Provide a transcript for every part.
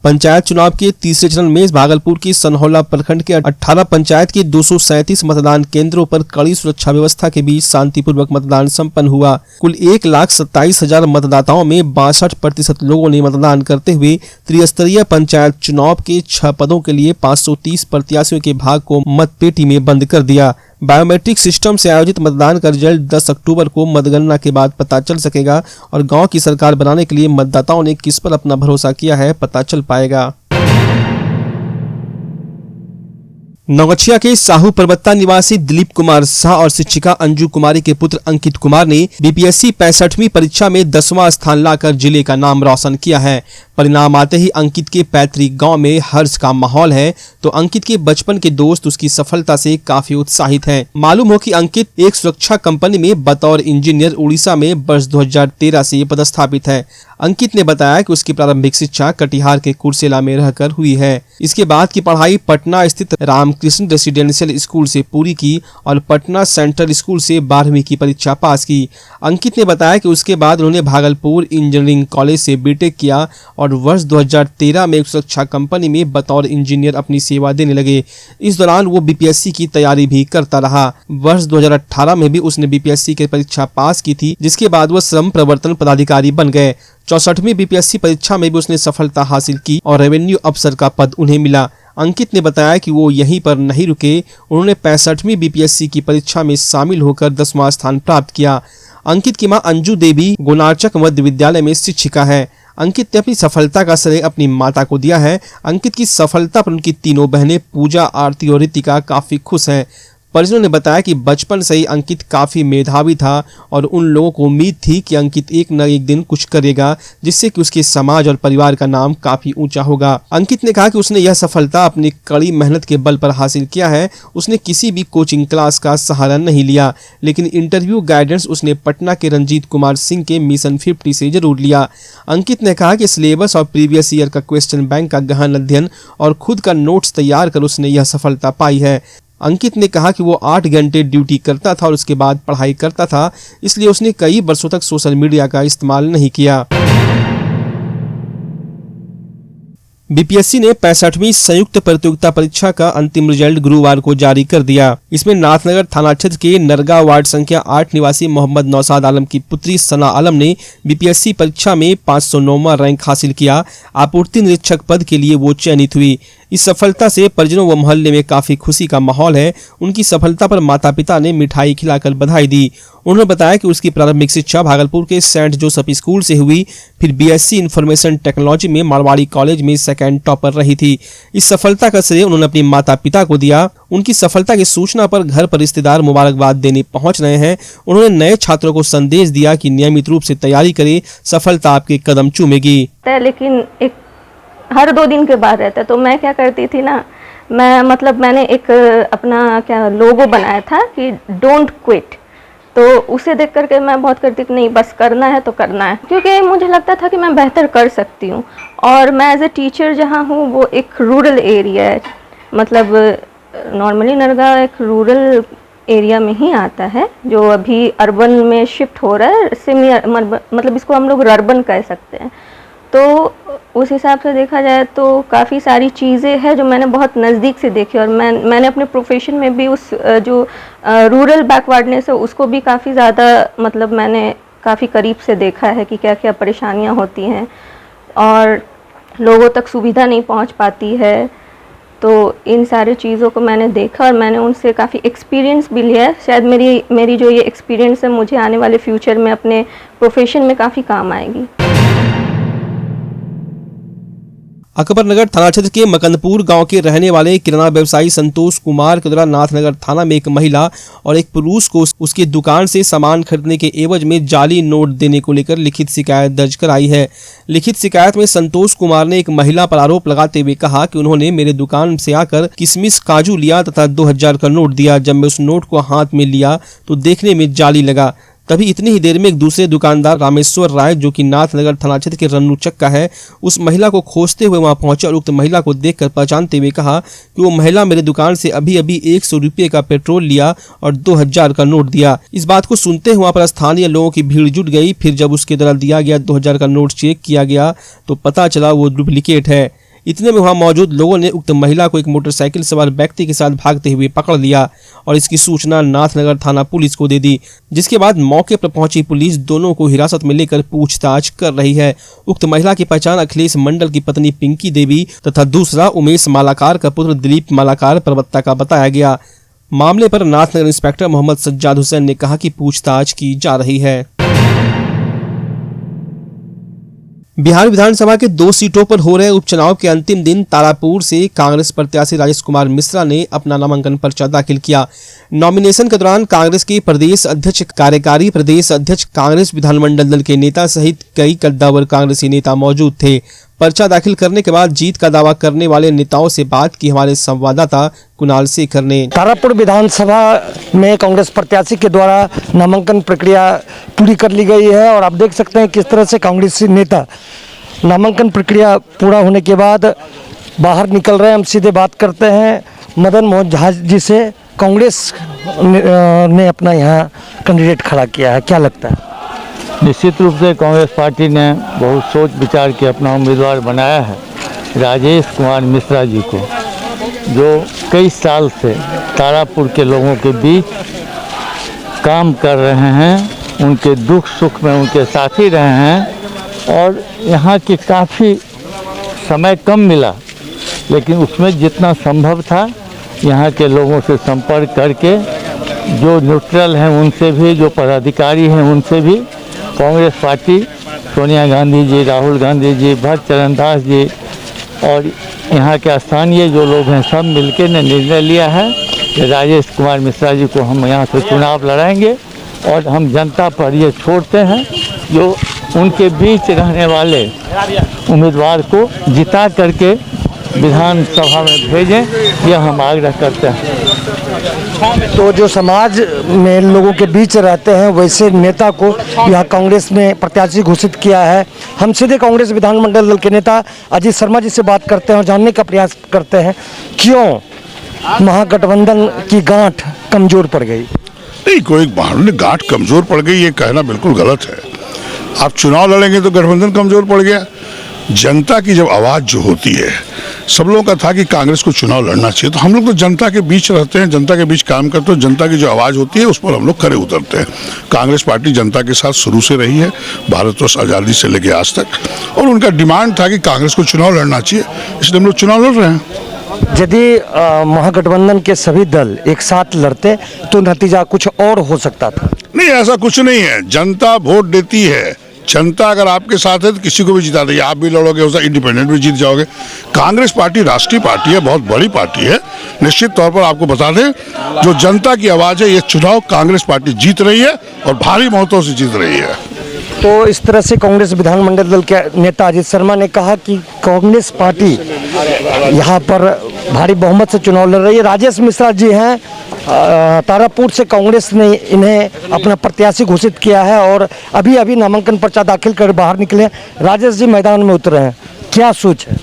पंचायत चुनाव के तीसरे चरण में भागलपुर की सनहौला प्रखंड के 18 पंचायत के 237 मतदान केंद्रों पर कड़ी सुरक्षा व्यवस्था के बीच शांतिपूर्वक मतदान संपन्न हुआ। कुल 1,27,000 मतदाताओं में 62% लोगों ने मतदान करते हुए त्रिस्तरीय पंचायत चुनाव के 6 पदों के लिए 530 प्रत्याशियों के भाग को मतपेटी में बंद कर दिया। बायोमेट्रिक सिस्टम से आयोजित मतदान का रिजल्ट 10 अक्टूबर को मतगणना के बाद पता चल सकेगा और गांव की सरकार बनाने के लिए मतदाताओं ने किस पर अपना भरोसा किया है पता चल पाएगा। नौगछिया के साहू परबत्ता निवासी दिलीप कुमार शाह और शिक्षिका अंजू कुमारी के पुत्र अंकित कुमार ने बीपीएससी 65वीं परीक्षा में 10वां स्थान लाकर जिले का नाम रोशन किया है। परिणाम आते ही अंकित के पैतृक गांव में हर्ष का माहौल है, तो अंकित के बचपन के दोस्त उसकी सफलता से काफी उत्साहित हैं। मालूम हो कि अंकित एक सुरक्षा कंपनी में बतौर इंजीनियर उड़ीसा में वर्ष 2013 से पदस्थापित है। अंकित ने बताया कि उसकी प्रारंभिक शिक्षा कटिहार के कुर्सेला में रहकर हुई है। इसके बाद की पढ़ाई पटना स्थित रामकृष्ण रेसिडेंशियल स्कूल से पूरी की और पटना सेंट्रल स्कूल से 12वीं की परीक्षा पास की। अंकित ने बताया कि उसके बाद उन्होंने भागलपुर इंजीनियरिंग कॉलेज से बीटेक किया और वर्ष 2013 में एक सुरक्षा कंपनी में बतौर इंजीनियर अपनी सेवा देने लगे। इस दौरान वो बीपीएससी की तैयारी भी करता रहा। वर्ष 2018 में भी उसने बीपीएससी की परीक्षा पास की थी, जिसके बाद वो श्रम प्रवर्तन पदाधिकारी बन गए। 64वीं बीपीएससी परीक्षा में भी उसने सफलता हासिल की और रेवेन्यू अफसर का पद उन्हें मिला। अंकित ने बताया कि वो यहीं पर नहीं रुके, उन्होंने 65वीं बीपीएससी की परीक्षा में शामिल होकर 10वां स्थान प्राप्त किया। अंकित की मां अंजू देवी गोनार्चक मध्य विद्यालय में शिक्षिका है। अंकित ने अपनी सफलता का श्रेय अपनी माता को दिया है। अंकित की सफलता पर उनकी तीनों बहनें पूजा, आरती और रितिका काफी खुश हैं। परिजनों ने बताया कि बचपन से ही अंकित काफी मेधावी था और उन लोगों को उम्मीद थी कि अंकित एक न एक दिन कुछ करेगा, जिससे कि उसके समाज और परिवार का नाम काफी ऊंचा होगा। अंकित ने कहा कि उसने यह सफलता अपनी कड़ी मेहनत के बल पर हासिल किया है। उसने किसी भी कोचिंग क्लास का सहारा नहीं लिया, लेकिन इंटरव्यू गाइडेंस उसने पटना के रंजीत कुमार सिंह के मिशन 50 से जरूर लिया। अंकित ने कहा कि सिलेबस और प्रीवियस ईयर का क्वेश्चन बैंक का गहन अध्ययन और खुद का नोट्स तैयार कर उसने यह सफलता पाई है। अंकित ने कहा कि वो 8 घंटे ड्यूटी करता था और उसके बाद पढ़ाई करता था, इसलिए उसने कई वर्षों तक सोशल मीडिया का इस्तेमाल नहीं किया। बीपीएससी ने 65वीं संयुक्त प्रतियोगिता परीक्षा का अंतिम रिजल्ट गुरुवार को जारी कर दिया। इसमें नाथनगर थाना क्षेत्र के नरगा वार्ड संख्या 8 निवासी मोहम्मद नौशाद आलम की पुत्री सना आलम ने बीपीएससी परीक्षा में 509वां रैंक हासिल किया। आपूर्ति निरीक्षक पद के लिए वो चयनित हुई। इस सफलता से परिजनों व मोहल्ले में काफी खुशी का माहौल है। उनकी सफलता पर माता पिता ने मिठाई खिलाकर बधाई दी। उन्होंने बताया कि उसकी प्रारंभिक शिक्षा भागलपुर के सेंट जोसेफ स्कूल से हुई, फिर बीएससी इंफॉर्मेशन टेक्नोलॉजी में मारवाड़ी कॉलेज में सेकंड टॉपर रही थी। इस सफलता का श्रेय उन्होंने अपने माता पिता को दिया। उनकी सफलता की सूचना पर घर पर रिश्तेदार मुबारकबाद देने पहुंच रहे हैं। उन्होंने नए छात्रों को संदेश दिया कि नियमित रूप से तैयारी करें, सफलता आपके कदम चूमेगी। लेकिन एक हर 2 दिन के बाद रहता है, तो मैं क्या करती थी ना, मैंने एक अपना क्या लोगो बनाया था कि डोंट क्विट। तो उसे देख करके मैं बहुत करती थी, नहीं बस करना है तो करना है, क्योंकि मुझे लगता था कि मैं बेहतर कर सकती हूँ। और मैं एज ए टीचर जहाँ हूँ वो एक रूरल एरिया है, मतलब नॉर्मली नरगा एक रूरल एरिया में ही आता है, जो अभी अर्बन में शिफ्ट हो रहा है। मतलब इसको हम लोग अर्बन कह सकते हैं। तो उस हिसाब से देखा जाए तो काफ़ी सारी चीज़ें हैं जो मैंने बहुत नज़दीक से देखी, और मैंने अपने प्रोफेशन में भी उस जो रूरल बैकवर्डनेस है उसको भी काफ़ी ज़्यादा मैंने काफ़ी करीब से देखा है कि क्या क्या परेशानियां होती हैं और लोगों तक सुविधा नहीं पहुंच पाती है। तो इन सारी चीज़ों को मैंने देखा और मैंने उनसे काफ़ी एक्सपीरियंस भी लिया है। शायद मेरी जो ये एक्सपीरियंस है मुझे आने वाले फ्यूचर में अपने प्रोफेशन में काफ़ी काम आएगी। अकबरनगर थाना क्षेत्र के मकंदपुर गांव के रहने वाले किराना व्यवसायी संतोष कुमार के द्वारा नाथनगर थाना में एक महिला और एक पुरुष को उसकी दुकान से सामान खरीदने के एवज में जाली नोट देने को लेकर लिखित शिकायत दर्ज कराई है। लिखित शिकायत में संतोष कुमार ने एक महिला पर आरोप लगाते हुए कहा कि उन्होंने मेरे दुकान से आकर किशमिश, काजू लिया तथा 2000 का नोट दिया। जब मैं उस नोट को हाथ में लिया तो देखने में जाली लगा। तभी इतनी ही देर में एक दूसरे दुकानदार रामेश्वर राय, जो कि नाथनगर थाना क्षेत्र के रन्नू चक्का है, उस महिला को खोजते हुए वहां पहुंचे और उक्त महिला को देखकर पहचानते हुए कहा कि वो महिला मेरे दुकान से अभी 100 रुपये का पेट्रोल लिया और 2000 का नोट दिया। इस बात को सुनते हुए वहां पर स्थानीय लोगों की भीड़ जुट गई। फिर जब उसके द्वारा दिया गया 2000 का नोट चेक किया गया तो पता चला वो डुप्लीकेट है। इतने में वहां मौजूद लोगों ने उक्त महिला को एक मोटरसाइकिल सवार व्यक्ति के साथ भागते हुए पकड़ लिया और इसकी सूचना नाथनगर थाना पुलिस को दे दी, जिसके बाद मौके पर पहुंची पुलिस दोनों को हिरासत में लेकर पूछताछ कर रही है। उक्त महिला की पहचान अखिलेश मंडल की पत्नी पिंकी देवी तथा दूसरा उमेश मालाकार का पुत्र दिलीप मालाकार परबत्ता का बताया गया। मामले पर नाथनगर इंस्पेक्टर मोहम्मद सज्जाद हुसैन ने कहा कि पूछताछ की जा रही है। बिहार विधानसभा के 2 सीटों पर हो रहे उपचुनाव के अंतिम दिन तारापुर से कांग्रेस प्रत्याशी राजेश कुमार मिश्रा ने अपना नामांकन पर्चा दाखिल किया। नॉमिनेशन के दौरान कांग्रेस के प्रदेश अध्यक्ष, कार्यकारी प्रदेश अध्यक्ष, कांग्रेस विधानमंडल दल के नेता सहित कई कद्दावर कांग्रेसी नेता मौजूद थे। पर्चा दाखिल करने के बाद जीत का दावा करने वाले नेताओं से बात की हमारे संवाददाता कुणाल शेखर ने। तारापुर विधानसभा में कांग्रेस प्रत्याशी के द्वारा नामांकन प्रक्रिया पूरी कर ली गई है और आप देख सकते हैं किस तरह से कांग्रेसी नेता नामांकन प्रक्रिया पूरा होने के बाद बाहर निकल रहे हैं। हम सीधे बात करते हैं मदन मोहन झा जी से। कांग्रेस ने अपना यहाँ कैंडिडेट खड़ा किया है, क्या लगता है? निश्चित रूप से कांग्रेस पार्टी ने बहुत सोच विचार के अपना उम्मीदवार बनाया है राजेश कुमार मिश्रा जी को, जो कई साल से तारापुर के लोगों के बीच काम कर रहे हैं, उनके दुख सुख में उनके साथी रहे हैं और यहाँ की काफ़ी समय कम मिला, लेकिन उसमें जितना संभव था यहाँ के लोगों से संपर्क करके, जो न्यूट्रल हैं उनसे भी, जो पदाधिकारी हैं उनसे भी, कांग्रेस पार्टी सोनिया गांधी जी, राहुल गांधी जी, भट्ट चरण दास जी और यहाँ के स्थानीय जो लोग हैं सब मिलकर ने निर्णय लिया है कि राजेश कुमार मिश्रा जी को हम यहाँ से चुनाव लड़ाएंगे और हम जनता पर ये छोड़ते हैं जो उनके बीच रहने वाले उम्मीदवार को जिता करके विधानसभा में भेजें, यह हम आग्रह करते हैं। तो जो समाज में लोगों के बीच रहते हैं वैसे नेता को यहाँ कांग्रेस ने प्रत्याशी घोषित किया है। हम सीधे कांग्रेस विधानमंडल दल के नेता अजीत शर्मा जी से बात करते हैं और जानने का प्रयास करते हैं क्यों महागठबंधन की गांठ कमजोर पड़ गई। नहीं, कोई बहाने गांठ कमजोर पड़ गई ये कहना बिल्कुल गलत है। आप चुनाव लड़ेंगे तो गठबंधन कमजोर पड़ गया। जनता की जब आवाज़ जो होती है, सब लोगों का था कि कांग्रेस को चुनाव लड़ना चाहिए, तो हम लोग तो जनता के बीच रहते हैं, जनता के बीच काम करते हैं, जनता की जो आवाज़ होती है उस पर हम लोग खरे उतरते हैं। कांग्रेस पार्टी जनता के साथ शुरू से रही है, भारतवर्ष आज़ादी से लेकर आज तक, और उनका डिमांड था कि कांग्रेस को चुनाव लड़ना चाहिए, इसलिए हम लोग चुनाव लड़ रहे हैं। यदि महागठबंधन के सभी दल एक साथ लड़ते तो नतीजा कुछ और हो सकता था। नहीं, ऐसा कुछ नहीं है। जनता वोट देती है, जनता अगर आपके साथ है तो किसी को भी जिता देगी। आप भी लड़ोगे, उसका इंडिपेंडेंट भी जीत जाओगे। कांग्रेस पार्टी राष्ट्रीय पार्टी है, बहुत बड़ी पार्टी है। निश्चित तौर पर आपको बता दें, जो जनता की आवाज़ है, ये चुनाव कांग्रेस पार्टी जीत रही है और भारी बहुमतों से जीत रही है। तो इस तरह से कांग्रेस विधानमंडल दल के नेता अजीत शर्मा ने कहा कि कांग्रेस पार्टी यहाँ पर भारी बहुमत से चुनाव लड़ रही है। राजेश मिश्रा जी हैं, तारापुर से कांग्रेस ने इन्हें अपना प्रत्याशी घोषित किया है और अभी अभी नामांकन पर्चा दाखिल कर बाहर निकले। राजेश जी मैदान में उतरे हैं, क्या सोच है?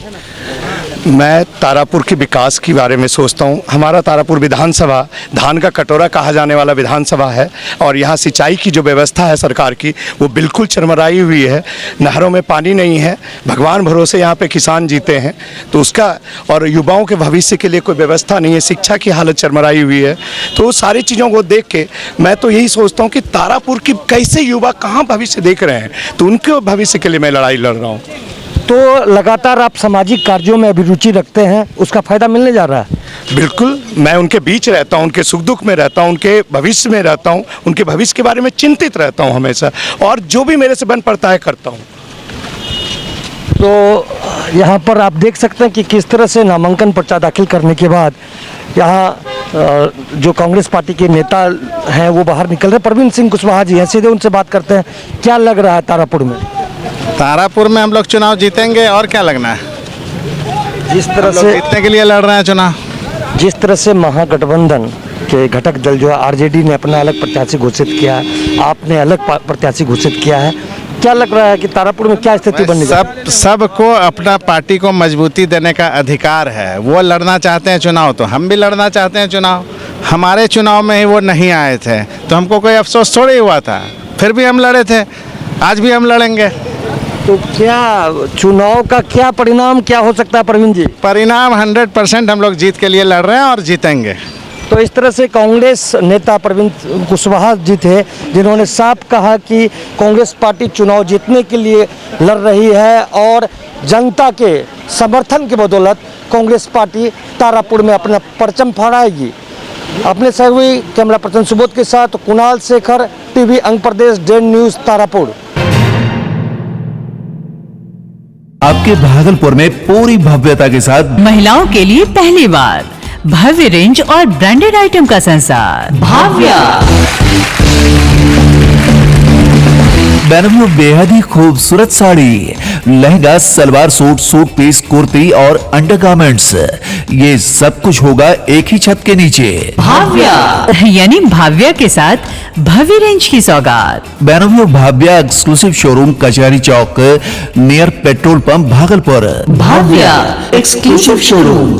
मैं तारापुर के विकास के बारे में सोचता हूँ। हमारा तारापुर विधानसभा धान का कटोरा कहा जाने वाला विधानसभा है और यहाँ सिंचाई की जो व्यवस्था है सरकार की वो बिल्कुल चरमराई हुई है। नहरों में पानी नहीं है, भगवान भरोसे यहाँ पे किसान जीते हैं, तो उसका और युवाओं के भविष्य के लिए कोई व्यवस्था नहीं है, शिक्षा की हालत चरमराई हुई है। तो सारी चीज़ों को देख के मैं तो यही सोचता हूँ कि तारापुर की कैसे युवा कहाँ भविष्य देख रहे हैं, तो उनके भविष्य के लिए मैं लड़ाई लड़ रहा हूँ। तो लगातार आप सामाजिक कार्यों में अभिरुचि रखते हैं, उसका फायदा मिलने जा रहा है? बिल्कुल, मैं उनके बीच रहता हूं, उनके सुख दुख में रहता हूं, उनके भविष्य में रहता हूं, उनके भविष्य के बारे में चिंतित रहता हूं हमेशा, और जो भी मेरे से बन पड़ता है करता हूं। तो यहाँ पर आप देख सकते हैं कि किस तरह से नामांकन पर्चा दाखिल करने के बाद यहाँ जो कांग्रेस पार्टी के नेता हैं वो बाहर निकल रहे हैं। प्रवीण सिंह कुशवाहा जी हैं, सीधे उनसे बात करते हैं, क्या लग रहा है तारापुर में? तारापुर में हम लोग चुनाव जीतेंगे, और क्या लगना है। जिस तरह से जीतने के लिए लड़ रहे हैं चुनाव। जिस तरह से महागठबंधन के घटक दल जो है आरजेडी ने अपना अलग प्रत्याशी घोषित किया है, आपने अलग प्रत्याशी घोषित किया है, क्या लग रहा है कि तारापुर में क्या स्थिति बनने सबको अपना पार्टी को मजबूती देने का अधिकार है। वो लड़ना चाहते हैं चुनाव, तो हम भी लड़ना चाहते हैं चुनाव। हमारे चुनाव में ही वो नहीं आए थे तो हमको कोई अफसोस थोड़ी हुआ था, फिर भी हम लड़े थे, आज भी हम लड़ेंगे। तो क्या चुनाव का क्या परिणाम क्या हो सकता है प्रवीण जी? परिणाम 100% हम लोग जीत के लिए लड़ रहे हैं और जीतेंगे। तो इस तरह से कांग्रेस नेता प्रवीण कुशवाहा जी थे जिन्होंने साफ कहा कि कांग्रेस पार्टी चुनाव जीतने के लिए लड़ रही है और जनता के समर्थन के बदौलत कांग्रेस पार्टी तारापुर में अपना परचम फहराएगी। अपने सहयोगी कैमरा पर्सन सुबोध के साथ कुणाल शेखर, टीवी अंग प्रदेश, डेन न्यूज, तारापुर। आपके भागलपुर में पूरी भव्यता के साथ महिलाओं के लिए पहली बार भव्य रेंज और ब्रांडेड आइटम का संसार भाव्या। बेनम बेहद ही खूबसूरत sari, lehenga, salwar suit, suit piece, kurti और अंडरगारमेंट्स, ये सब कुछ होगा एक ही छत के नीचे। भाव्या यानी भाव्या के साथ भव्य रेंज की सौगात। बेनम Bhavya exclusive showroom, Kachahari Chowk, near petrol pump, Bhagalpur. Bhavya exclusive showroom.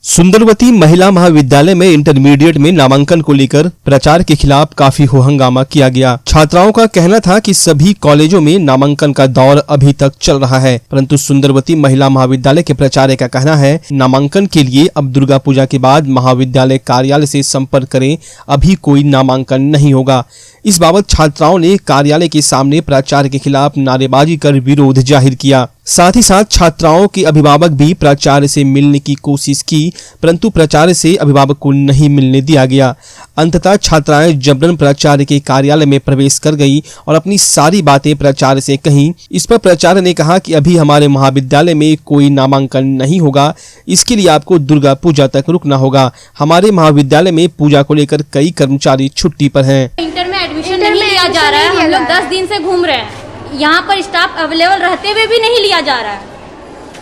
Sundarvati Mahila Mahavidyalaya में इंटरमीडिएट में नामांकन को लेकर प्रचार के खिलाफ काफी हो हंगामा किया गया। छात्राओं का कहना था कि सभी कॉलेजों में नामांकन का दौर अभी तक चल रहा है, परंतु सुंदरवती महिला महाविद्यालय के प्राचार्य का कहना है नामांकन के लिए अब दुर्गा पूजा के बाद महाविद्यालय कार्यालय से संपर्क करें, अभी कोई नामांकन नहीं होगा। इस बाबत छात्राओं ने कार्यालय के सामने प्राचार्य के खिलाफ नारेबाजी कर विरोध जाहिर किया। साथ ही साथ छात्राओं के अभिभावक भी प्राचार्य से मिलने की कोशिश की, परंतु प्राचार्य से अभिभावक को नहीं मिलने दिया गया। अंततः छात्राएं जबरन प्राचार्य के कार्यालय में प्रवेश कर गई और अपनी सारी बातें प्राचार्य से कहीं। इस पर प्राचार्य ने कहा कि अभी हमारे महाविद्यालय में कोई नामांकन नहीं होगा, इसके लिए आपको दुर्गा पूजा तक रुकना होगा। हमारे महाविद्यालय में पूजा को लेकर कई कर्मचारी छुट्टी पर हैं। इंटर में एडमिशन नहीं लिया जा रहा है, हम लोग 10 दिन से घूम रहे हैं, यहाँ पर स्टाफ अवेलेबल रहते हुए भी नहीं लिया जा रहा है।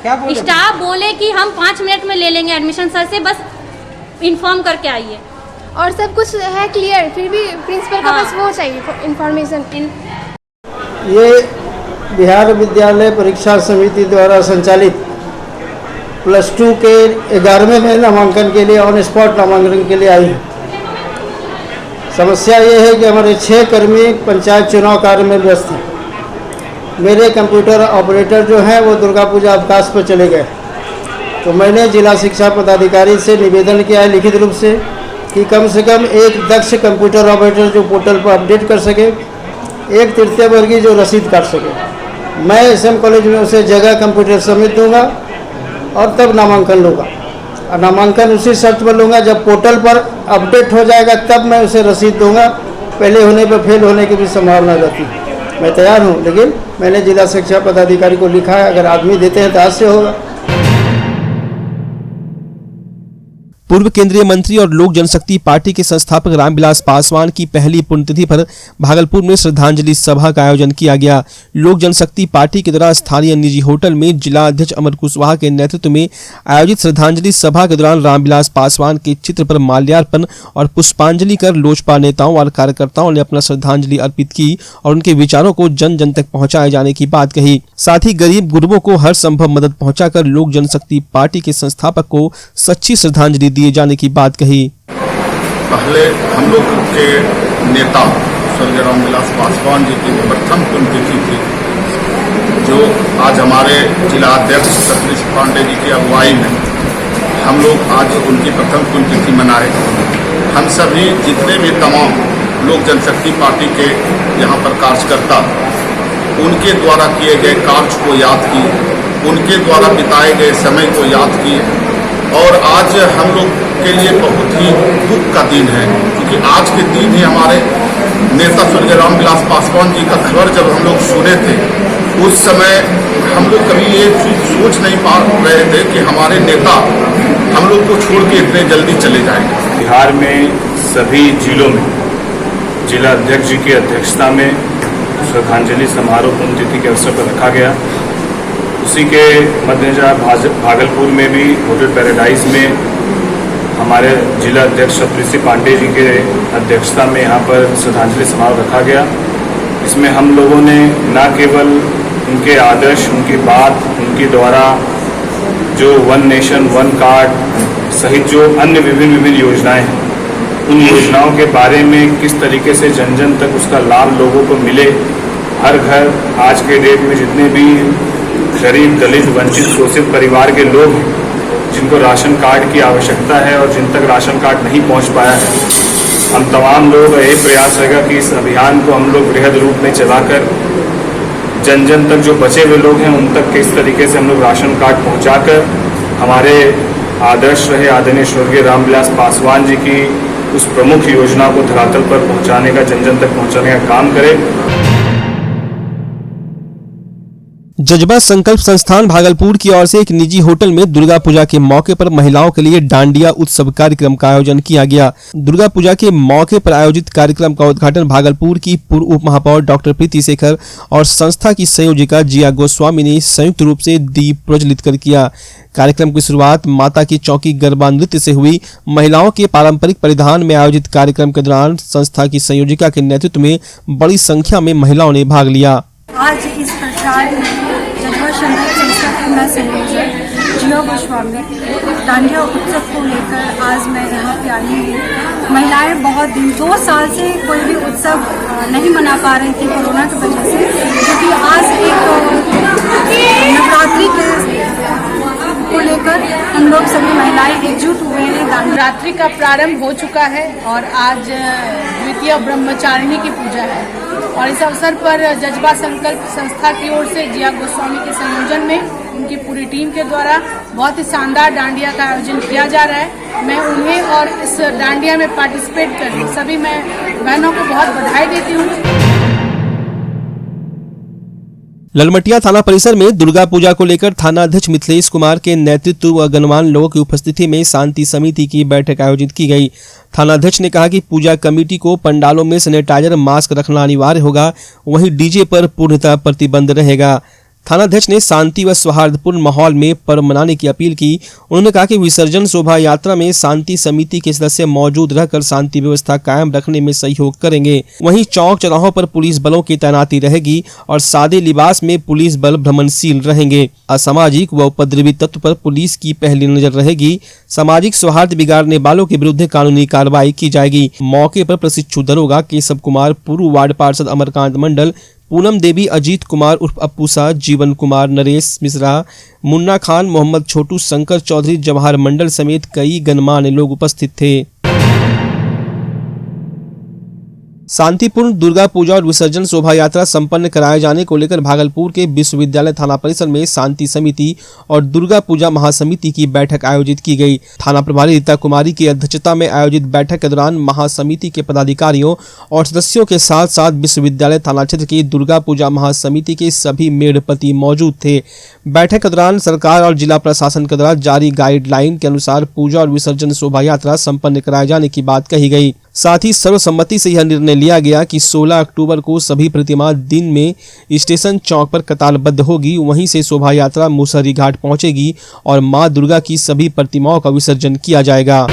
क्या बोले? स्टाफ बोले कि हम 5 मिनट में ले लेंगे एडमिशन, सर से बस इन्फॉर्म करके आइए। और सब कुछ है क्लियर, फिर भी प्रिंसिपल का बस वो चाहिए इन्फॉर्मेशन। ये बिहार विद्यालय परीक्षा समिति द्वारा संचालित +2 के 11वें में नामांकन के लिए ऑन स्पॉट नामांकन के लिए आई है। समस्या ये है कि हमारे 6 कर्मी पंचायत चुनाव कार्य में व्यस्त हैं। मेरे कंप्यूटर ऑपरेटर जो हैं वो दुर्गा पूजा अवकाश पर चले गए, तो मैंने जिला शिक्षा पदाधिकारी से निवेदन किया है लिखित रूप से कि कम से कम एक दक्ष कंप्यूटर ऑपरेटर जो पोर्टल पर अपडेट कर सके, एक तृतीय वर्गीय जो रसीद काट सके। मैं SM कॉलेज में उसे जगह कंप्यूटर समेत दूंगा और तब नामांकन लूँगा। और नामांकन उसी शर्त पर लूँगा जब पोर्टल पर अपडेट हो जाएगा, तब मैं उसे रसीद दूंगा। पहले होने पर फेल होने की भी संभावना रहती है। मैं तैयार हूँ, लेकिन मैंने जिला शिक्षा पदाधिकारी को लिखा है, अगर आदमी देते हैं तो आज से होगा। पूर्व केंद्रीय मंत्री और लोक जनशक्ति पार्टी के संस्थापक रामविलास पासवान की पहली पुण्यतिथि पर भागलपुर में श्रद्धांजलि सभा का आयोजन किया गया। लोक जनशक्ति पार्टी के द्वारा स्थानीय निजी होटल में जिला अध्यक्ष अमर कुशवाहा के नेतृत्व में आयोजित श्रद्धांजलि सभा के दौरान रामविलास पासवान के चित्र पर माल्यार्पण और पुष्पांजलि कर लोजपा नेताओं और कार्यकर्ताओं ने अपना श्रद्धांजलि अर्पित की और उनके विचारों को जन जन तक पहुँचाए जाने की बात कही। साथ ही गरीब गुरबों को हर संभव मदद पहुँचाकर लोक जनशक्ति पार्टी के संस्थापक को सच्ची श्रद्धांजलि दिए जाने की बात कही। पहले हम लोग के नेता स्वर्गीय रामविलास पासवान जी की प्रथम पुण्यतिथि थी, जो आज हमारे जिला अध्यक्ष सतीश पांडे जी की अगुवाई में हम लोग आज उनकी प्रथम पुण्यतिथि मनाए। हम सभी जितने भी तमाम लोक जनशक्ति पार्टी के यहाँ पर कार्यकर्ता, उनके द्वारा किए गए कार्य को याद किए, उनके द्वारा बिताए गए समय को याद किए। और आज हम लोग के लिए बहुत ही दुख का दिन है, क्योंकि आज के दिन ही हमारे नेता स्वर्गीय रामविलास पासवान जी का खबर जब हम लोग सुने थे, उस समय हम लोग कभी ये सोच नहीं पा रहे थे कि हमारे नेता हम लोग को छोड़ के इतने जल्दी चले जाएंगे। बिहार में सभी जिलों में जिला अध्यक्ष जी की अध्यक्षता में श्रद्धांजलि समारोह पुण्यतिथि के अवसर पर रखा गया। उसी के मद्देनजर भागलपुर में भी होटल पैराडाइज में हमारे जिला अध्यक्ष सतीश पांडे जी के अध्यक्षता में यहाँ पर श्रद्धांजलि समारोह रखा गया। इसमें हम लोगों ने न केवल उनके आदर्श, उनकी बात, उनके द्वारा जो 1 नेशन 1 कार्ड सहित जो अन्य विभिन्न योजनाएं हैं, उन योजनाओं के बारे में किस तरीके से जन जन तक उसका लाभ लोगों को मिले। हर घर आज के डेट में जितने भी गरीब, दलित, वंचित, शोषित परिवार के लोग हैं जिनको राशन कार्ड की आवश्यकता है और जिन तक राशन कार्ड नहीं पहुंच पाया है, हम तमाम लोग यही प्रयास रहेगा कि इस अभियान को हम लोग वृहद रूप में चलाकर जन जन तक जो बचे हुए लोग हैं उन तक किस तरीके से हम लोग राशन कार्ड पहुंचाकर हमारे आदर्श रहे आदरणीय स्वर्गीय रामविलास पासवान जी की उस प्रमुख योजना को धरातल पर पहुंचाने का, जन जन तक पहुंचाने का काम करें। जज्बा संकल्प संस्थान भागलपुर की ओर से एक निजी होटल में दुर्गा पूजा के मौके पर महिलाओं के लिए डांडिया उत्सव कार्यक्रम का आयोजन किया गया। दुर्गा पूजा के मौके पर आयोजित कार्यक्रम का उद्घाटन भागलपुर की पूर्व उप महापौर डॉक्टर प्रीति शेखर और संस्था की संयोजिका जिया गोस्वामी ने संयुक्त रूप से दीप प्रज्वलित कर किया। कार्यक्रम की शुरुआत माता की चौकी गरबा नृत्य से हुई। महिलाओं के पारंपरिक परिधान में आयोजित कार्यक्रम के दौरान संस्था की संयोजिका के नेतृत्व में बड़ी संख्या में महिलाओं ने भाग लिया। आज इस प्रचार में जज्बा संकल्प संस्था के संयोजक जिया गोस्वामी डांडिया उत्सव को लेकर आज मैं यहाँ पे आई हूँ। महिलाएं बहुत दिन 2 साल से कोई भी उत्सव नहीं मना पा रही थी कोरोना की वजह से, क्योंकि आज एक नवरात्रि को लेकर हम लोग सभी महिलाएं एकजुट हुए हैं। नवरात्रि का प्रारंभ हो चुका है और आज द्वितीय ब्रह्मचारिणी की पूजा है और इस अवसर पर जज्बा संकल्प संस्था की ओर से जिया गोस्वामी के संयोजन में उनकी पूरी टीम के द्वारा बहुत ही शानदार डांडिया का आयोजन किया जा रहा है। मैं उन्हें और इस डांडिया में पार्टिसिपेट कर रही सभी मैं बहनों को बहुत बधाई देती हूँ। ललमटिया थाना परिसर में दुर्गा पूजा को लेकर थाना अध्यक्ष मिथिलेश कुमार के नेतृत्व व गणमान्य लोगों की उपस्थिति में शांति समिति की बैठक आयोजित की गई। थाना अध्यक्ष ने कहा कि पूजा कमेटी को पंडालों में सैनिटाइजर मास्क रखना अनिवार्य होगा, वहीं डीजे पर पूर्णतः प्रतिबंध रहेगा। थाना अध्यक्ष ने शांति व सौहार्दपूर्ण माहौल में पर्व मनाने की अपील की। उन्होंने कहा कि विसर्जन शोभा यात्रा में शांति समिति के सदस्य मौजूद रहकर शांति व्यवस्था कायम रखने में सहयोग करेंगे। वहीं चौक चौराहों पर पुलिस बलों की तैनाती रहेगी और सादे लिबास में पुलिस बल भ्रमणशील रहेंगे। असामाजिक व उपद्रवी तत्व पर पुलिस की पहली नजर रहेगी। सामाजिक सौहार्द बिगाड़ने वालों के विरुद्ध कानूनी कार्रवाई की जाएगी। मौके पर प्रशिक्षु दरोगा केशव कुमार, पूर्व वार्ड पार्षद अमरकांत मंडल, पूनम देवी, अजीत कुमार उर्फ अप्पू सा, जीवन कुमार, नरेश मिश्रा, मुन्ना खान, मोहम्मद छोटू, शंकर चौधरी, जवाहर मंडल समेत कई गणमान्य लोग उपस्थित थे। शांतिपूर्ण दुर्गा पूजा और विसर्जन शोभा यात्रा संपन्न कराए जाने को लेकर भागलपुर के विश्वविद्यालय थाना परिसर में शांति समिति और दुर्गा पूजा महासमिति की बैठक आयोजित की गई। थाना प्रभारी रीता कुमारी की अध्यक्षता में आयोजित बैठक के दौरान महासमिति के पदाधिकारियों और सदस्यों के साथ साथ विश्वविद्यालय थाना क्षेत्र की दुर्गा पूजा महासमिति के सभी मेढ़पति मौजूद थे। बैठक के दौरान सरकार और जिला प्रशासन के द्वारा जारी गाइडलाइन के अनुसार पूजा और विसर्जन शोभा यात्रा संपन्न कराए जाने की बात कही गई। साथ ही सर्वसम्मति से यह निर्णय लिया गया कि 16 अक्टूबर को सभी प्रतिमा दिन में स्टेशन चौक पर कतारबद्ध होगी। वहीं से शोभा यात्रा मुसहरी घाट पहुंचेगी और मां दुर्गा की सभी प्रतिमाओं का विसर्जन किया जाएगा।